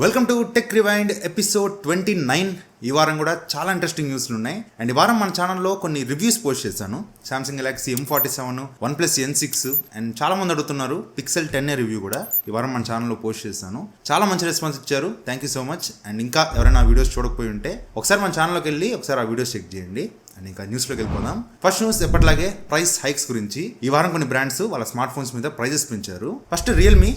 Welcome to tech rewind episode 29. ఈ వారం కూడా చాలా ఇంట్రెస్టింగ్ న్యూస్లు ఉన్నాయి. అండ్ ఈ వారం మన ఛానల్లో కొన్ని రివ్యూస్ పోస్ట్ చేశాను. Samsung Galaxy M47, OnePlus N6 and చాలా మంది అడుగుతున్నారు పిక్సెల్ 10 రివ్యూ కూడా ఈ వారం మన ఛానల్లో పోస్ట్ చేశాను. చాలా మంచి రెస్పాన్స్ ఇచ్చారు, thank you so much. And ఇంకా ఎవరైనా ఆ వీడియోస్ చూడకపోయి ఉంటే ఒకసారి మన ఛానల్లోకి వెళ్ళి ఒకసారి ఆ వీడియోస్ చెక్ చేయండి. అండ్ ఇంకా న్యూస్లోకి వెళ్ళిపోదాం. ఫస్ట్ న్యూస్ ఎప్పటిలాగే ప్రైస్ హైక్స్ గురించి. ఈ వారం కొన్ని బ్రాండ్స్ వాళ్ళ స్మార్ట్ ఫోన్స్ మీద ప్రైజెస్ పెంచారు. ఫస్ట్ రియల్మీ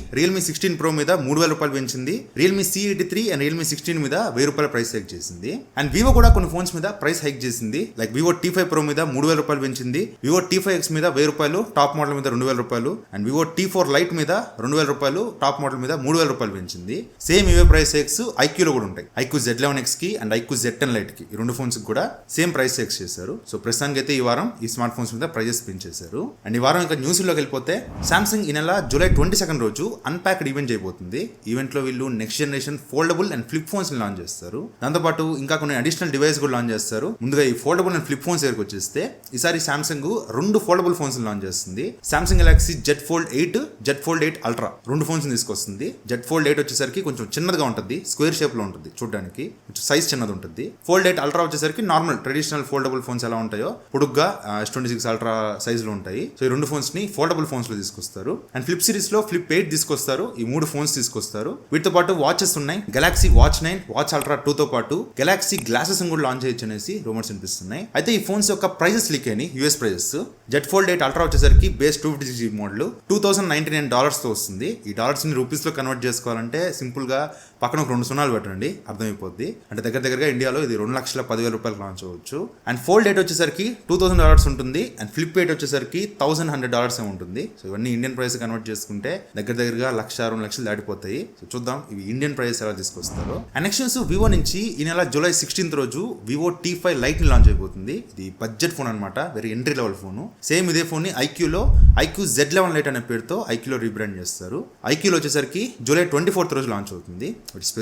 16 Pro మీద 3,000 రూపాయలు పెంచింది. రియల్మీ C83 అండ్ రియల్మీ 16 మీద 1,000 రూపాయల ప్రైస్ హైక్ చేసింది. అండ్ వివో కూడా కొన్ని ఫోన్స్ మీద ప్రైస్ హైక్ చేసింది. లైక్ వివో T5 Pro మీద 3,000 రూపాయలు పెంచింది. వివో T5X మీద 1,000 రూపాయలు, టాప్ మోడల్ మీద 2,000 రూపాయలు. అండ్ వివో T4 Lite మీద 2,000 రూపాయలు, టాప్ మోడల్ మీద 3,000 రూపాయలు పెంచింది. సేమ్ ఇవే ప్రైస్ హైక్స్ ఐక్యూలో కూడా ఉంటాయి. ఐక్యూ Z11X కి అండ్ ఐక్యూ Z10 Lite కి ఈ రెండు ఫోన్స్ కూడా సేమ్ ప్రైస్ హైక్స్ చేశారు. సో ప్రస్తుతానికి అయితే ఈ వారం ఈ స్మార్ట్ ఫోన్స్ మీద ప్రైజెస్ పెంచేశారు. అండ్ ఈ వారం ఇంకా న్యూస్లోకి వెళ్ళిపోతే సామ్సంగ్ ఈ నెల జూలై 22 రోజు అన్ప్యాక్డ్ ఈవెంట్ చేయబోతుంది. ఈవెంట్ లో వీళ్ళు next generation foldable and flip phones launch చేస్తారు. దాంతోపాటు ఇంకా కొన్ని అడిషనల్ డివైస్ కూడా లాంచ్ చేస్తారు. ముందుగా ఈ ఫోల్డబుల్ అండ్ ఫ్లిప్ ఫోన్స్ దగ్గరికి వచ్చేస్తే ఈసారి సామ్సంగ్ 2 ఫోల్డబుల్ ఫోన్స్ లాంచ్ చేస్తుంది. Samsung Galaxy Z Fold 8, Z Fold 8 Ultra 2 phones తీసుకొస్తుంది. Z Fold 8 వచ్చేసరికి కొంచెం చిన్నదిగా ఉంటుంది, స్క్వేర్ షేప్ లో ఉంటుంది, చూడడానికి కొంచెం సైజ్ చిన్నది ఉంటుంది. Fold 8 Ultra వచ్చేసరికి నార్మల్ ట్రెడిషనల్ ఫోల్డబుల్ ఫోన్స్ ఎలా ఉంటాయో పొడుగ్గా S26 Ultra సైజ్ లో ఉంటాయి. సో ఈ 2 ఫోన్స్ ని ఫోల్డబుల్ ఫోన్స్ లో తీసుకొస్తారు. అండ్ ఫ్లిప్ సిరీస్ లో ఫ్లిప్ 8 తీసుకొస్తారు. ఈ 3 ఫోన్స్ తీసుకొస్తారు. వీటితో పాటు వాచెస్ ఉన్నాయి. గెలాక్సీ వాచ్ 9, వాచ్ Ultra 2 తో పాటు గెలాక్సీ గ్లాసెస్ కూడా లాంచ్ చేయొచ్చు అనేసి రూమర్స్ వినిపిస్తున్నాయి. అయితే ఈ ఫోన్స్ యొక్క ప్రైజెస్ లీక్ అయినాయి. US prices Z Fold 8 Ultra వచ్చేసరికి బేస్ 256GB మోడల్ $2,099 తో వస్తుంది. ఈ డాలర్స్ ని రూపీస్ లో కన్వర్ట్ చేసుకోవాలంటే సింపుల్ గా పక్కన ఒక 2 సున్నాలు పెట్టండి, అర్థమైపోద్ది. అంటే దగ్గరగా ఇండియాలో ఇది 2,10,000 రూపాయలు లాంచ్ అవ్వచ్చు. అండ్ Fold 8 వచ్చేసరికి $2,000 ఉంటుంది. అండ్ ఫ్లిప్ 8 వచ్చేసరికి $1,100 ఉంటుంది. సో ఇవన్నీ ఇండియన్ ప్రైస్ కన్వర్ట్ చేసుకుంటే దగ్గరగా 1,00,000-2 లక్షలు దాటిపోతాయి. సో చూద్దాం ఇవి ఇండియన్ ప్రైస్ ఎలా తీసుకొస్తారు. అండ్ నెక్స్ట్ న్యూస్ వివో నుంచి ఈ నెల జూలై 16 రోజు వివో T5 Lite ని లాంచ్ అయిపోతుంది. ఇది బడ్జెట్ ఫోన్ అనమాట, very entry level phone. Same ఇదే ఫోన్ ని ఐక్యూలో ఐక్యూ Z11 Lite అనే పేరుతో ఐక్యూలో రీబ్రాండ్ చేస్తారు. ఐక్యూలో వచ్చేసరికి జూలై 24 రోజు లాంచ్ అవుతుంది.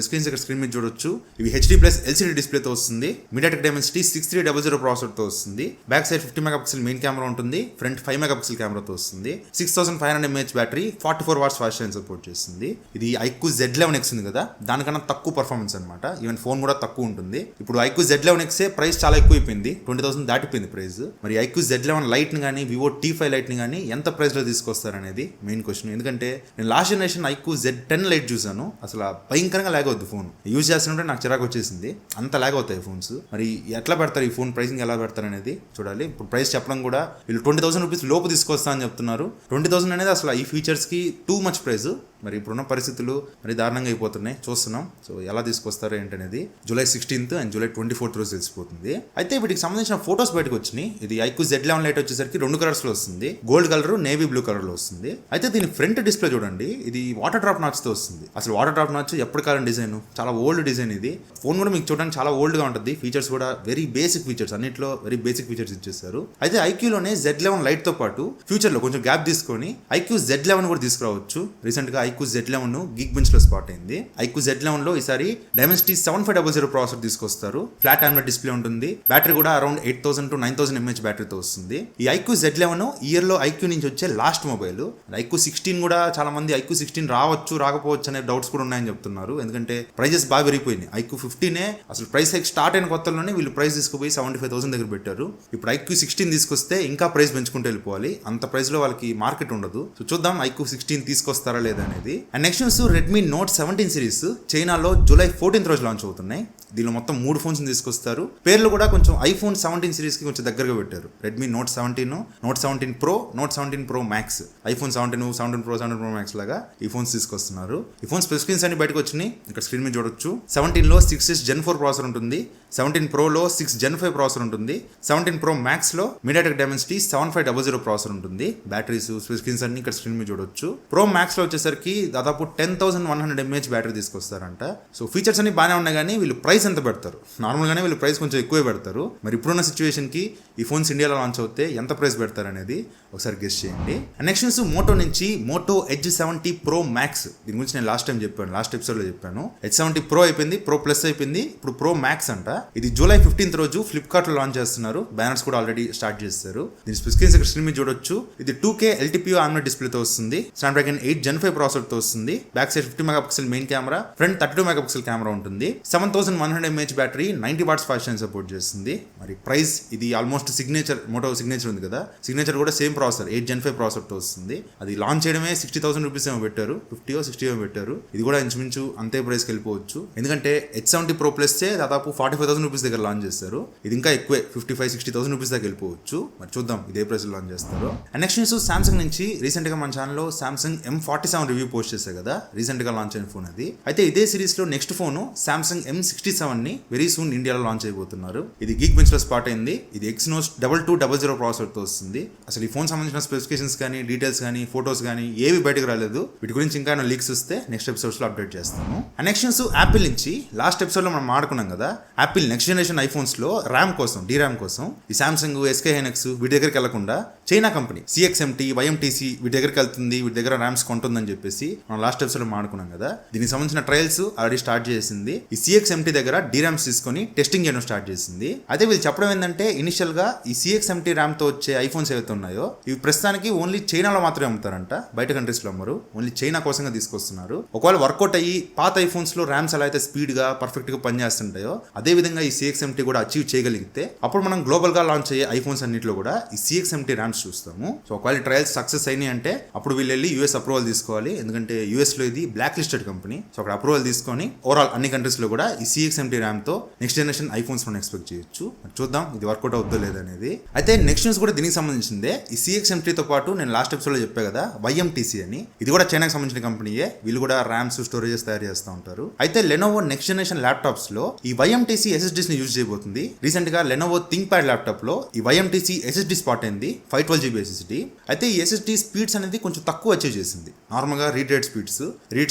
స్క్రీన్స్ ఇక్కడ స్క్రీన్ మీద చూడొచ్చు. ఇవి HD+ LCD డిస్ప్లేతో వస్తుంది. MediaTek Dimensity 6300 ప్రాసెసర్తో వస్తుంది. Back side 50 megapixel main camera ఉంటుంది. ఫ్రంట్ 5 మెగాపిక్సెల్ కెమెరాతో వస్తుంది. 6500 mAh battery, 44 watts fast charging support చేస్తుంది. ఇది ఐక్యూ Z11X ఉంది కదా, దానికన్నా తక్కువ పర్ఫార్మెన్స్ అనమాట. ఈవెన్ ఫోన్ కూడా తక్కువ ఉంటుంది. ఇప్పుడు ఐక్యూ Z11X ప్రైస్ చాలా ఎక్కువ అయిపోయింది, 20,000 దాటిపోయింది ప్రైస్. మరి ఐక్యూ Z11 Lite ని కానీ వివో T5 Lite ని కానీ ఎంత ప్రైస్ లో తీసుకొస్తారనేది మెయిన్ క్వశ్చన్. ఎందుకంటే నేను last generation IQ Z10 Lite చూసాను, అసలు భయంకరంగా లాగ్ అవుతుంది ఫోన్. యూజ్ చేస్తుంటే నాకు చిరాకు వచ్చేసింది, అంత లాగ్ అవుతాయి ఫోన్స్. మరి ఎట్లా పెడతారు ఈ ఫోన్, ప్రైసింగ్ ఎలా పెడతారు అనేది చూడాలి. ఇప్పుడు ప్రైస్ చెప్పడం కూడా వీళ్ళు 20,000 రూపీస్ లోపు తీసుకొస్తా అని చెప్తున్నారు. 20,000 అనేది అసలు ఈ ఫీచర్స్ కి టూ మచ్ ప్రైస్. మరి ఇప్పుడున్న పరిస్థితులు మరి దారుణంగా అయిపోతున్నాయి, చూస్తున్నాం. సో ఎలా తీసుకొస్తారో ఏంటనేది జూలై 16 అండ్ జూలై 24 రోజు తెలిసిపోతుంది. అయితే వీటికి సంబంధించిన ఫోటోస్ బయటకు వచ్చినాయి. ఇది ఐక్యూ Z11 Lite వచ్చేసరికి 2 కలర్స్ లో వస్తుంది, gold colour, navy blue colour లో వస్తుంది. అయితే దీని ఫ్రంట్ డిస్ప్లే చూడండి, ఇది వాటర్ డ్రాప్ నాచ్ తో వస్తుంది. అసలు వాటర్ డ్రాప్ నాచ్ ఎప్పటి కాలం డిజైన్, చాలా ఓల్డ్ డిజైన్. ఇది ఫోన్ కూడా మీకు చూడడానికి చాలా ఓల్డ్ గా ఉంటుంది. ఫీచర్స్ కూడా వెరీ బేసిక్ ఫీచర్స్, అన్నిట్లో వెరీ బేసిక్ ఫీచర్స్ ఇచ్చేస్తారు. అయితే ఐక్యూలోనే Z11 Lite తో పాటు ఫ్యూచర్ లో కొంచెం గ్యాప్ తీసుకొని ఐక్యూ Z11 కూడా తీసుకురావచ్చు. రీసెంట్ గా ఐక్యూ Z11 గిగ్ బెంచ్ లో స్పాట్ అయింది. ఐక్యూ Z11 లో ఈసారి Dimensity 7500 ప్రాసెసర్ తీసుకొస్తారు. ఫ్లాట్ ఆమ్లెట్ డిస్ప్లే ఉంటుంది. బ్యాటరీ కూడా అరౌండ్ 8,000 to 9,000 mAh బ్యాటరీతో వస్తుంది. ఈ ఐక్యూ Z11 ఇయర్ లో ఐక్యూ నుంచి వచ్చే లాస్ట్ మొబైల్. ఐక్యూ 16 కూడా చాలా మంది ఐక్యూ 16 రావచ్చు రాకపోవచ్చు అనే డౌట్స్ కూడా ఉన్నాయని చెప్తున్నారు. ఎందుకంటే ప్రైజెస్ బాగా పెరిగిపోయినాయి. ఐక్యూ 15 అసలు ప్రైస్ హైక్ స్టార్ట్ అయిన కొత్తలోనే వీళ్ళు ప్రైస్ తీసుకుపోయి 75,000 దగ్గర పెట్టారు. ఇప్పుడు ఐక్యూ 16 తీసుకొస్తే ఇంకా ప్రైస్ పెంచుకుంటూ వెళ్ళిపోవాలి. అంత ప్రైస్ లో వాళ్ళకి మార్కెట్ ఉండదు. సో చూద్దాం ఐక్యూ 16 తీసుకొస్తారా లేదా అనేది. And next news Redmi note 17 series చైనాలో జూలై 14 రోజు లాంచ్ అవుతున్నాయి. దీనిలో మొత్తం 3 ఫోన్స్ తీసుకొస్తారు. పేర్లు కూడా కొంచెం ఐఫోన్ 17 సిరీస్ కి కొంచెం దగ్గరగా పెట్టారు. Redmi note 17, note 17 Pro, note 17 Pro Max, iPhone 17, 17 Pro, 17 Pro Max లాగా ఈ ఫోన్స్ తీసుకొస్తున్నారు. ఈ ఫోన్స్ స్క్రీన్స్ అన్ని బయటకు వచ్చినాయి, ఇక్కడ స్క్రీన్ మీద చూడొచ్చు. 17 లో 6S Gen 4 ప్రాసెసర్ ఉంటుంది. 17 Pro లో 6 Gen 5 ప్రాసెసర్ ఉంటుంది. 17 Pro Max లో MediaTek Dimensity 7500 ప్రాసెసర్ ఉంటుంది. బ్యాటరీస్ స్క్రీన్స్ అన్ని ఇక్కడ స్క్రీన్ మీద చూడొచ్చు. Pro Max లో వచ్చేసరికి దాదాపు 10,100 mAh బ్యాటరీ తీసుకొస్తారంట. సో ఫీచర్స్ అన్ని బాగానే ఉన్నాయి, కానీ వీళ్ళు ప్రైస్ ప్రైస్ ఎంత పెడతారు? నార్మల్గానే వీళ్ళు ప్రైస్ కొంచెం ఎక్కువే పెడతారు. మరి ఇప్పుడున్న సిచ్యువేషన్కి ఈ ఫోన్స్ ఇండియాలో లాంచ్ అవుతే ఎంత ప్రైస్ పెడతారు అనేది ఒకసారి గెస్ చేయండి. నెక్స్ట్ న్యూస్ మోటో నుంచి మోటో ఎడ్జ్ 70 ప్రో మ్యాక్స్. దీని గురించి నేను లాస్ట్ ఎపిసోడ్లో చెప్పాను. ఎడ్జ్ 70 ప్రో అయిపోయింది, ప్రో ప్లస్ అయిపోయింది, ఇప్పుడు ప్రో మ్యాక్స్ అంట. ఇది జూలై 15th రోజు ఫ్లిప్కార్ట్లో లాంచ్ చేస్తున్నారు. బ్యానర్స్ కూడా ఆల్రెడీ స్టార్ట్ చేస్తారు. దీని స్క్రీన్ మీద చూడొచ్చు. ఇది 2K LTPO AMOLED డిస్ప్లేతో వస్తుంది. స్నాప్డ్రాగన్ 8 Gen 5 ప్రాసెసర్తో వస్తుంది. Back side 50 megapixel main camera, front 32 megapixel camera ఉంటుంది. 7100 mAh battery, 90 watts fast charging support చేస్తుంది. మరి ప్రైస్ ఇది ఆల్మోస్ట్ మోటో సిగ్నేచర్ ఉంది కదా, సిగ్నేచర్ కూడా సేమ్ ప్రాసెసర్ 8 Gen 5 ప్రాసెసర్తో వస్తుంది. అది లాంచ్ చేయడమే 60,000 రూపీస్ ఏమో పెట్టారు, 50 or 60 ఏమో పెట్టారు. ఇది కూడా ఇంచుమించు అంతే ప్రైస్కి వెళ్ళిపోవచ్చు. ఎందుకంటే ఎడ్జ్ 70 ప్రో ప్లస్ దాదాపు 45,000 రూపీస్ దగ్గర లాంచ్ చేస్తారు. ఇది ఇంకా ఎక్కువే, 55,000-60,000 రూపీస్ దగ్గర వెళ్ళిపోవచ్చు. మరి చూద్దాం ఇదే ప్రైస్ లాంచ్ చేస్తారు. నెక్స్ట్ న్యూస్ సామ్సంగ్ నుంచి. రీసెంట్ గా మన ఛానల్లో సామ్సంగ్ M47 రివ్యూ పోస్ట్ చేశారు కదా, రీసెంట్ గా లాంచ్ అయిన ఫోన్ అది. అయితే ఇదే సిరీస్ లో నెక్స్ట్ ఫోన్ సామ్సంగ్ M67 ని వెరీ సూన్ ఇండియాలో లాంచ్ అయిపోతున్నారు. ఇది గీక్ బెంచ్ లో స్పాట్ అయింది. ఇది Exynos 2200 ప్రాసెసర్ తో వస్తుంది. అసలు ఈ ఫోన్ సంబంధించిన స్పెసిఫికేషన్స్ కానీ, డీటెయిల్స్ కానీ, ఫోటోస్ కానీ ఏవి బయటకు రాలేదు. వీటి గురించి ఇంకా లీక్స్ వస్తే నెక్స్ట్ ఎపిసోడ్స్ లో అప్డేట్ చేస్తాము. నెక్స్ట్ న్యూస్ యాపిల్ నుంచి. లాస్ట్ ఎపిసోడ్ లో మనం ఆడుకున్నాం కదా, యాపిల్ నెక్స్ట్ జనరేషన్ ఐఫోన్స్ లో ర్యామ్ కోసం, DRAM కోసం ఈ సామ్సంగ్, SK హైనెక్స్ వీటి దగ్గరికి వెళ్లకుండా చైనా కంపెనీ CXMT, YMTC వీటి దగ్గరికి వెళ్తుంది, వీటి దగ్గర ర్యామ్స్ కొంటుందని చెప్పేసి మనం లాస్ట్ ఎపిసోడ్ లో ఆడుకున్నాం కదా. దీనికి సంబంధించిన ట్రయల్స్ ఆల్రెడీ స్టార్ట్ చేసింది. ఈ CXMT దగ్గర DRAMs తీసుకొని టెస్టింగ్ చేయడం స్టార్ట్ చేసింది. అయితే వీళ్ళు చెప్పడం ఏంటంటే, ఇనిషియల్ గా ఈ CXMT ర్యామ్ తో వచ్చే ఐఫోన్స్ ఏవైతే ఉన్నాయో ఇవి ప్రస్తుతానికి ఓన్లీ చైనాలో మాత్రమే అమ్ముతారంట, బయట కంట్రీస్ లో అమ్మరు. ఓన్లీ చైనా కోసంగా తీసుకొస్తున్నారు. ఒకవేళ వర్కౌట్ అయ్యి పాత ఐఫోన్స్ లో ర్యామ్స్ ఎలా అయితే స్పీడ్ గా పర్ఫెక్ట్ గా పనిచేస్తుంటాయో అదే విధంగా ఈ CXMT కూడా అచీవ్ చేయగలిగితే అప్పుడు మనం గ్లోబల్ గా లాంచ్ అయ్యే ఐఫోన్స్ అన్నింటిలో కూడా ఈ CXMT ర్యామ్స్ చూస్తాము. సో ఒకవేళ ట్రయల్స్ సక్సెస్ అయినాయి అంటే అప్పుడు వీళ్ళు వెళ్ళి US అప్రూవల్ తీసుకోవాలి. ఎందుకంటే US లో ఇది బ్లాక్ లిస్టెడ్ కంపెనీ. సో అక్కడ అప్రూవల్ తీసుకొని ఓవరాల్ అన్ని కంట్రీస్ లో కూడా ఈ CXMT ర్యామ్ తో నెక్స్ట్ జనరేషన్ ఐఫోన్స్ మనం ఎక్స్పెక్ట్ చేయొచ్చు. చూద్దాం ఇది వర్కౌట్ అవుతుందో లేదనేది. అయితే నెక్స్ట్ న్యూస్ కూడా దీనికి సంబంధించిందే. ఈ CXMT తో పాటు నేను లాస్ట్ ఎపిసోడ్ లో చెప్పా కదా YMTC అని, ఇది కూడా చైనాకి సంబంధించిన కంపెనీయే. వీళ్ళు కూడా ర్యామ్స్, స్టోరేజెస్ తయారు చేస్తూ ఉంటారు. అయితే లెనోవో నెక్స్ట్ జనరేషన్ ల్యాప్టాప్స్ లో ఈ YMTC SSDs ని యూజ్ చేయబోతుంది. రీసెంట్ గా లెనోవో థింక్ ప్యాడ్ ల్యాప్టాప్ లో ఈ YMTC SSD స్పాట్ అయింది, 512GB SSD. అయితే ఈ SSD స్పీడ్స్ అనేది కొంచెం తక్కువ అచీవ్ చేసింది. నార్మల్ గా రీడ్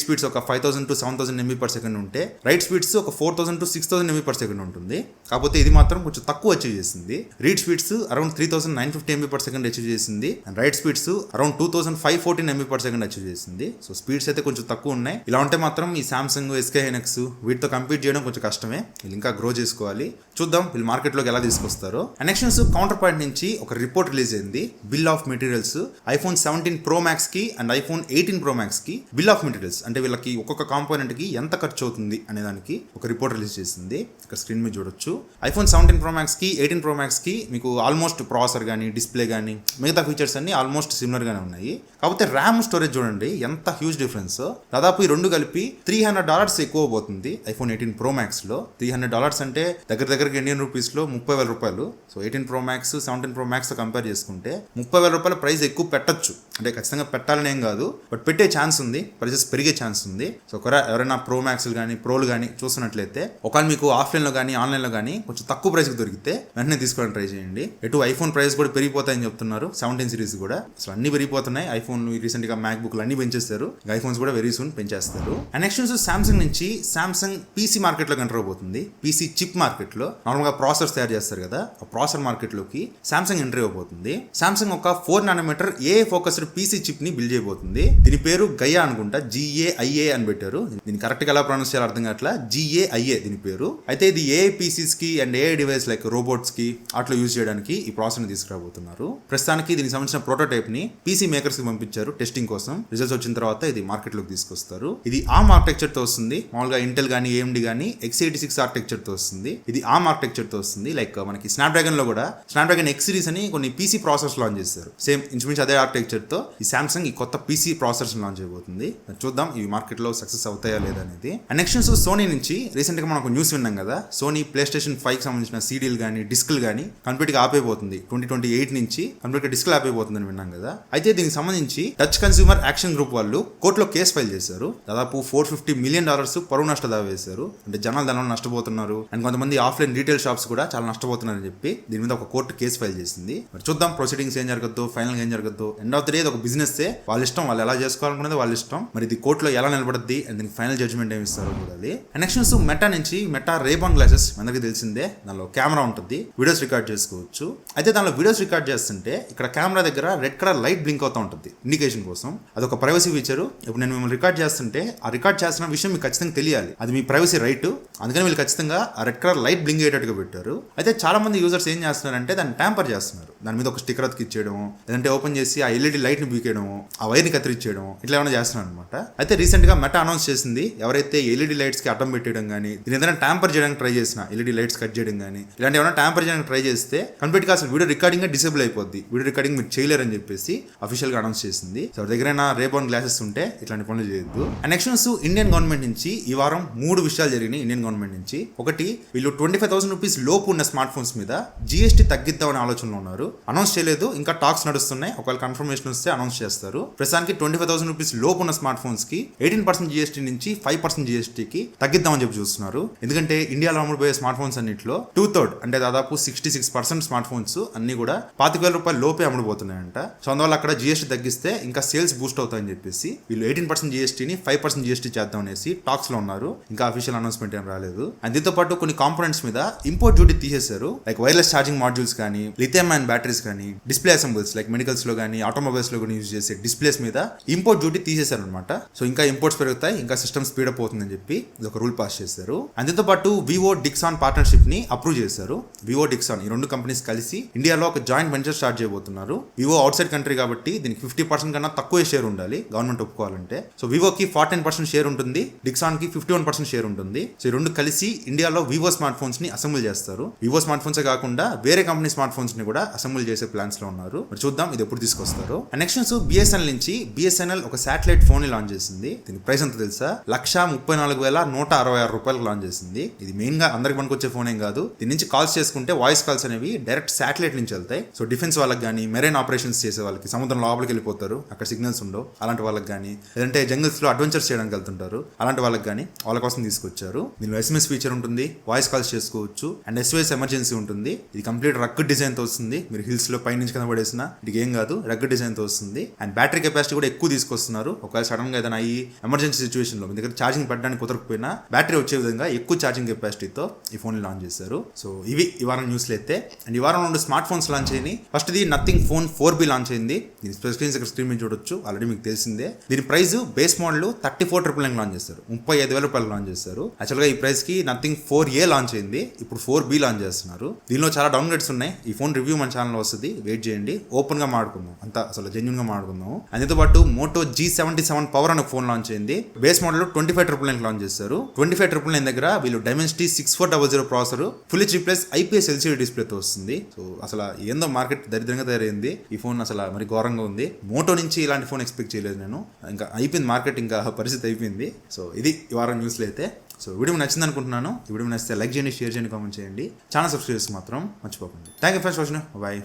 స్పీడ్స్ ఒక 5000 to 7000 MB/s ఉంటే, రైట్ స్పీడ్స్ ఒక 4000 to 6000 MB/s ఉంటుంది. కాకపోతే ఇది మాత్రం కొంచెం తక్కువ అచీవ్ చేసింది. Read speeds around 3950 MB/s achieve చేసింది, and write speeds around 2514 MB/s achieve చేసింది. సో స్పీడ్స్ అయితే కొంచెం తక్కువ ఉన్నాయి. ఇలా ఉంటే మాత్రం ఈ సామ్సంగ్, SK హైనెక్స్ వీటితో కంపీట్ చేయడం కొంచెం కష్టమే. వీళ్ళు ఇంకా గ్రో చేసుకోవాలి. చూద్దాం వీళ్ళు మార్కెట్లోకి ఎలా తీసుకొస్తారో. నెక్స్ట్ న్యూస్ కౌంటర్ పాయింట్ నుంచి ఒక రిపోర్ట్ రిలీజ్ అయింది. Bill of materials iPhone 17 Pro Max కి అండ్ iPhone 18 Pro Max కి బిల్ ఆఫ్ మెటీరియల్స్ అంటే వీళ్ళకి ఒక్కొక్క కాంపోనెంట్ కి ఎంత ఖర్చు అవుతుంది అనే దానికి ఒక రిపోర్ట్ రిలీజ్ చేసింది. ఇక్కడ స్క్రీన్ మీద చూడొచ్చు. iPhone 17 Pro Max కి 18 Pro Max కి మీకు ఆల్మోస్ట్ ప్రాసెసర్ కానీ, డిస్ప్లే కానీ, మిగతా ఫీచర్స్ అన్ని ఆల్మోస్ట్ సిమిలర్ గానే ఉన్నాయి. కాకపోతే ర్యామ్, స్టోరేజ్ చూడండి ఎంత హ్యూజ్ డిఫరెన్స్. దాదాపు ఈ రెండు కలిపి $300 ఎక్కువ పోతుంది iPhone 18 Pro Max లో. $300 అంటే దగ్గరకి ఇండియన్ రూపీస్ లో 30,000 రూపాయలు. So 18 Pro Max 17 Pro Max తో కంపేర్ చేసుకుంటే 30,000 రూపాయల ప్రైస్ ఎక్కువ పెట్టచ్చు. అంటే ఖచ్చితంగా పెట్టాలని ఏం కాదు, బట్ పెట్టే ఛాన్స్ ఉంది, ప్రైసెస్ పెరిగే ఛాన్స్ ఉంది. సో ఎవరైనా ప్రో మ్యాక్స్లు కానీ, ప్రోలు కానీ చూస్తున్నట్లయితే ఒకవేళ మీకు ఆఫ్లైన్లో కానీ, ఆన్లైన్లో కానీ కొంచెం తక్కువ ప్రైస్కి దొరికితే వెంటనే తీసుకోవడానికి ట్రై చేయండి. ఎటు ఐఫోన్ ప్రైస్ కూడా పెరిగిపోతాయని చెప్తున్నారు. 17 సిరీస్ కూడా అసలు అన్ని పెరిగిపోతున్నాయి. ఐఫోన్ రీసెంట్ గా మ్యాక్బుక్లు అన్ని పెంచేస్తారు. ఐఫోన్స్ కూడా వెరీ సూన్ పెంచేస్తారు. అండ్ నెక్స్ట్ న్యూస్ సామ్సంగ్ నుంచి. సామ్సంగ్ PC మార్కెట్ లోకి ఎంటర్ అవబోతుంది. PC చిప్ మార్కెట్ లో నార్మల్ గా ప్రాసెసర్స్ తయారు చేస్తారు కదా, ఆ ప్రాసెసర్ మార్కెట్ లోకి సామ్సంగ్ ఎంట్రీ అవబోతుంది. సామ్సంగ్ ఒక 4nm AI focused PC chip ని బిల్డ్ చేయబోతుంది. దీని పేరు గయా అనుకుంటా, GAIA అని పెట్టారు. దీన్ని కరెక్ట్ గా ఎలా ప్రొనౌన్స్ చేయాలి అర్థం కావట్లా, GAIA దీని పేరు. అయితే ఇది AI PCs కి and AI device like robots కి అట్లా యూజ్ చేయడానికి ఈ ప్రాసెస్ ని తీసుకురాబోతున్నారు. ప్రస్తుతానికి దీనికి సంబంధించిన ప్రోటోటైప్ ని PC మేకర్స్ కి పంపించారు టెస్టింగ్ కోసం. రిజల్ట్స్ వచ్చిన తర్వాత ఇది మార్కెట్ లోకి తీసుకొస్తారు. ఇది ARM ఆర్కిటెక్చర్ తో వస్తుంది. మామూలుగా ఇంటెల్ గానీ, AMD గానీ x86 ఆర్కిటెక్చర్ తో వస్తుంది. ఇది ARM ఆర్కిటెక్చర్ తో వస్తుంది. లైక్ మనకి స్నాప్డ్రాగన్ లో కూడా స్నాప్డ్రాగన్ X సిరీస్ అని కొన్ని PC ప్రాసెసర్స్ లాంచ్ చేస్తారు. సేమ్ ఇంచుమించు అదే ఆర్కిటెక్చర్ తో ఈ సామ్సంగ్ ఈ కొత్త PC ప్రాసెసర్స్ లాంచ్ చేయబోతుంది. చూద్దాం ఇవి మార్కెట్ లో సక్సెస్ అవుతాయా లేదా అనేది. అండ్ నెక్స్ట్ న్యూస్ సోనీ నుంచి. రీసెంట్ గా మనం ఒక న్యూస్ విన్నాం కదా, సోనీ PlayStation 5 కి సంబంధించిన CDలు కానీ, డిస్క్లు కానీ కంప్లీట్ గా ఆపైపోతుంది. 2028 నుంచి కంప్లీట్ గా డిస్క్లు ఆపైపోతుందని విన్నాం కదా. అయితే దీనికి సంబంధించి డచ్ కన్స్యూమర్ యాక్షన్ గ్రూప్ వాళ్ళు కోర్టులో కేసు ఫైల్ చేశారు. దాదాపు $450 million పరువు నష్ట దావా వేశారు. అంటే జనాలు దానివల్ల నష్టపోతున్నారు అండ్ కొంతమంది ఆఫ్లైన్ రీటైల్ షాప్స్ కూడా చాలా నష్టపోతున్నారని చెప్పి దీని మీద ఒక కోర్టు కేసు ఫైల్ చేసింది. మరి చూద్దాం ప్రొసీడింగ్ ప్రొసీడింగ్స్ ఏం జరగద్దు, ఫైనల్ ఏం జరగద్దు, ఎండ్ ఆఫ్ ద డే ఒక బిజినెస్ వాళ్ళ ఇష్టం, వాళ్ళు ఎలా చేసుకోవాలనుకునేది వాళ్ళ ఇష్టం. మరి ఇది కోర్టులో ఎలా నిలబడద్ది అండ్ దీనికి ఫైనల్ జడ్జ్మెంట్ ఏమి ఇస్తారో చూడాలి. అండ్ నెక్స్ట్ మెటా నుంచి మెటా రేబాన్ గ్లాసెస్ మనకి తెలిసిందే, దానిలో కెమెరా ఉంటుంది, వీడియోస్ రికార్డ్ చేసుకోవచ్చు. అయితే దానిలో వీడియోస్ రికార్డ్ చేస్తుంటే ఇక్కడ కెమెరా దగ్గర రెడ్ కలర్ లైట్ బ్లింక్ అవుతూ ఉంటుంది ఇండికేషన్ కోసం. అదొక ప్రైవసీ ఫీచర్. ఇప్పుడు నేను మిమ్మల్ని రికార్డ్ చేస్తుంటే ఆ రికార్డ్ చేస్తున్న విషయం మీకు ఖచ్చితంగా తెలియాలి, అది మీ ప్రైవసీ రైట్. అందుకని వీళ్ళు ఖచ్చితంగా ఆ రెడ్ కలర్ లైట్ బ్లింక్ అయ్యేటట్టుగా పెట్టారు. అయితే చాలా మంది యూజర్స్ ఏం చేస్తున్నారంటే దాన్ని ట్యాంపర్ చేస్తున్నారు, దాని మీద ఒక స్టిక్కర్ అతికిచ్చేయడం, లేదంటే ఓపెన్ చేసి ఆ ఎల్ఈడి లైట్ ని బీకేయడం, ఆ వైర్ ని కత్తిరించేయడం, ఇట్లా ఏమైనా చేస్తున్నారు అనమాట. అయితే రీసెంట్ గా మెటా అనౌన్స్ చేసింది, ఎవరైతే ఎల్ఈడి లైట్స్ కి అడ్డం పెట్టడం కానీ, దీని ఏదైనా ట్యాంపర్ చేయడానికి ట్రై చేసిన, ఎల్ఈడి లైట్స్ కట్ చేయడం కానీ, ఇలాంటి ఏమైనా ట్యాంపర్ చేయడానికి ట్రై చేస్తే కంప్లీట్ గా అసలు వీడియో రికార్డింగ్ డిసేబుల్ అయిపోద్ది, వీడియో రికార్డింగ్ మీరు చేయలేరని చెప్పేసి అఫీషియల్ గా అనౌన్స్ చేసింది. సో దగ్గరైనా రేబాన్ గ్లాసెస్ ఉంటే ఇట్లాంటి పనులు చేయొద్దు. అండ్ నెక్స్ట్ ఇండియన్ గవర్నమెంట్ నుంచి ఈ వారం 3 విషయాలు జరిగినాయి. ఇండియన్ గవర్నమెంట్ నుంచి ఒకటి, వీళ్ళు 25,000 రూపీస్ లోపు ఉన్న స్మార్ట్ ఫోన్స్ మీద జిఎస్టీ తగ్గిద్దామనే ఆలోచనలో ఉన్నారు. అనౌన్స్ చేయలేదు, ఇంకా టాక్స్ నడుస్తున్నాయి, ఒకవేళ కన్ఫర్మేషన్ వస్తే అనౌన్స్ చేస్తారు. ప్రస్తుతానికి 25,000 రూపీస్ లోపు ఉన్న స్మార్ట్ ఫోన్స్ కి 18% జిఎస్టీ నుంచి 5% జిఎస్టీకి తగ్గిద్దామని చెప్పి చూస్తున్నారు. ఎందుకంటే ఇండియాలో అమ్ముడుపోయే స్మార్ట్ ఫోన్స్ అన్నింటిలో 2/3 అంటే దాదాపు 66% స్మార్ట్ ఫోన్స్ అన్ని కూడా 25,000 రూపాయలు లోపే అమ్ముడుపోతున్నాయంట. సో అందువల్ల అక్కడ జిఎస్టీ తగ్గిస్తే ఇంకా సేల్స్ బూస్ట్ అవుతాయని చెప్పేసి వీళ్ళు 18% జిఎస్టీని 5% జిఎస్టీ చేద్దాం అనేసి టాక్స్ లో ఉన్నారు. ఇంకా అఫీషియల్ అనౌన్స్మెంట్ ఏం రాలేదు. అండ్ దీంతో పాటు కొన్ని కాంపోనెంట్స్ మీద ఇంపోర్ట్ డ్యూటీ తీసేశారు. లైక్ వైర్లెస్ ఛార్జింగ్ మాడ్యూల్స్ కానీ, లిథియం అండ్ బ్యాటరీస్ కానీ, డిస్ప్లే అసెంబుల్స్ లైక్ మెడికల్స్ లో కానీ, ఆటోమొబైల్స్ లో కానీ యూజ్ చేసే డిస్ప్లేస్ మీద ఇంపోర్ట్ డ్యూటీ తీసేశారు అనమాట. సో ఇంకా ఇంపోర్ట్స్ పెరుగుతాయి, ఇంకా సిస్టమ్ స్పీడప్ అవుతుందని చెప్పి ఇది ఒక రూల్ పాస్ చేశారు. అండ్ దీంతో పాటు వివో డిక్సాన్ పార్ట్నర్షిప్ ని అప్రూవ్ చేశారు. వివో డిక్సాన్ ఈ 2 కంపెనీస్ కలిసి ఇండియాలో ఒక జాయింట్ వెంచర్ స్టార్ట్ చేయబోతున్నారు. వివో అవుట్ సైడ్ కంట్రీ కాబట్టి దీనికి 50% కన్నా తక్కువ షేర్ ఉండాలి గవర్నమెంట్ ఒప్పుకోవాలంటే. సో వివోకి 14% షేర్ ఉంటుంది, డిక్సాన్ కి 51% షేర్ ఉంటుంది. సో ఈ 2 కలిసి ఇండియాలో వివో స్మార్ట్ ఫోన్స్ ని అసెంబుల్ చేస్తారు. వివో స్మార్ట్ ఫోన్స్ కాకుండా వేరే కంపెనీ స్మార్ట్ ఫోన్స్ ని కూడా అసెంబుల్ చేసే ప్లాన్స్ లో ఉన్నారు. మరి చూద్దాం ఇది ఎప్పుడు తీసుకొస్తారు. నెక్స్ట్ బిఎస్ఎన్ఎల్ నుంచి బిఎస్ఎన్ఎల్ ఒక శాటిలైట్ ఫోన్ ని లాంచ్ చేసింది. దీని ప్రైస్ ఎంత తెలుసా? 134,166 రూపాయలకు లాంచ్ చేసింది. ఇది మెయిన్ గా అందరికి పనికొచ్చే ఫోన్ ఏం కాదు. దీని నుంచి కాల్స్ చేసుకుంటే వాయిస్ కాల్స్ అనేవి డైరెక్ట్ శాటిలైట్ నుంచి వెళ్తాయి. సో డిఫెన్స్ వాళ్ళకి కానీ, మెరైన్ ఆపరేషన్స్ చేసే వాళ్ళకి, సముద్రం లోపలికి వెళ్ళిపోతారు, అక్కడ సిగ్నల్స్ ఉండవు, అలాంటి వాళ్ళకి కానీ, లేదంటే జంగిల్స్ లో అడ్వెంచర్స్ చేయడానికి వెళ్తుంటారు, అలాంటి వాళ్ళకి కానీ వాళ్ళ కోసం తీసుకొచ్చారు. దీనిలో ఎస్ఎంఎస్ ఫీచర్ ఉంటుంది, వాయిస్ కాల్స్ చేసుకోవచ్చు, అండ్ ఎస్ఓఎస్ ఎమర్జెన్సీ ఉంటుంది. ఇది కంప్లీట్ రగ్ డిజైన్ తో వస్తుంది. మీరు హిల్స్ లో పై నుంచి కింద పడేసిన ఇది ఏం కాదు, రగ్ డిజైన్ తో వస్తుంది. అండ్ బ్యాటరీ కెపాసిటీ కూడా ఎక్కువ తీసుకొస్తున్నారు. ఒకవేళ సడన్ గా ఏదైనా ఈ ఎమర్జెన్సీ సిచువేషన్ లో మీ దగ్గర ఛార్జింగ్ పెట్టడానికి కుదరకపోయినా బ్యాటరీ వచ్చే విధంగా ఎక్కువ ఛార్జింగ్ కెపాసిటీతో ఈ ఫోన్ లాంచ్ చేశారు. సో ఇవి ఈ వారం న్యూస్లు అయితే. అండ్ ఈ వారం 2 స్మార్ట్ ఫోన్స్ లాంచ్ అయినాయి. First the nothing phone 4B launch అయింది. దీని స్క్రీన్స్ ఇక్కడ స్క్రీన్ మీద చూడొచ్చు, ఆల్రెడీ మీకు తెలిసిందే. దీని ప్రైస్ బేస్ మోడల్ 34,999 లాంచ్ చేస్తారు, 35,000 రూపాయలు లాంచ్ చేస్తారు. యాక్చువల్ గా ఈ ప్రైస్ కి నథింగ్ 4A లాంచ్ అయింది, ఇప్పుడు 4B లాంచ్ చేస్తున్నారు. దీనిలో చాలా డౌన్ గ్రేడ్స్ ఉన్నాయి. ఈ ఫోన్ రివ్యూ మన ఛానల్ వస్తుంది, వెయిట్ చేయండి. ఓపెన్ గా మాట్లాడుకుందాం, అంతా అసలు జెన్యూన్ గా మాట్లాడుకుందాం. అందుతో పాటు మోటో G77 పవర్ అనే ఫోన్ లాంచ్ అయింది. బేస్ మోడల్ 25,999 లాంచ్ చేస్తారు. 25,999 దగ్గర వీళ్ళు Dimensity 6400 processor, full HD+ IPS LCD డిస్ప్లేతో వస్తుంది. సో అసలు ఏందో మార్కెట్ దరిద్రంగా తయారైంది. ఈ ఫోన్ అసలు మరి ఘోరంగా ఉంది. మోటో నుంచి ఇలాంటి ఫోన్ ఎక్స్పెక్ట్ చేయలేదు నేను. ఇంకా అయిపోయింది మార్కెట్, ఇంకా పరిస్థితి అయిపోయింది. సో ఇది ఈ వారం న్యూస్లో అయితే. సో వీడియో నచ్చింది అనుకుంటున్నాను. ఈ వీడియో నచ్చితే లైక్ చేయండి, షేర్ చేయండి, కామెంట్ చేయండి. ఛానల్ సబ్స్క్రైబ్ చేసి మాత్రం మర్చిపోకండి. Thank you for watching. Bye,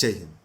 జై హింద్.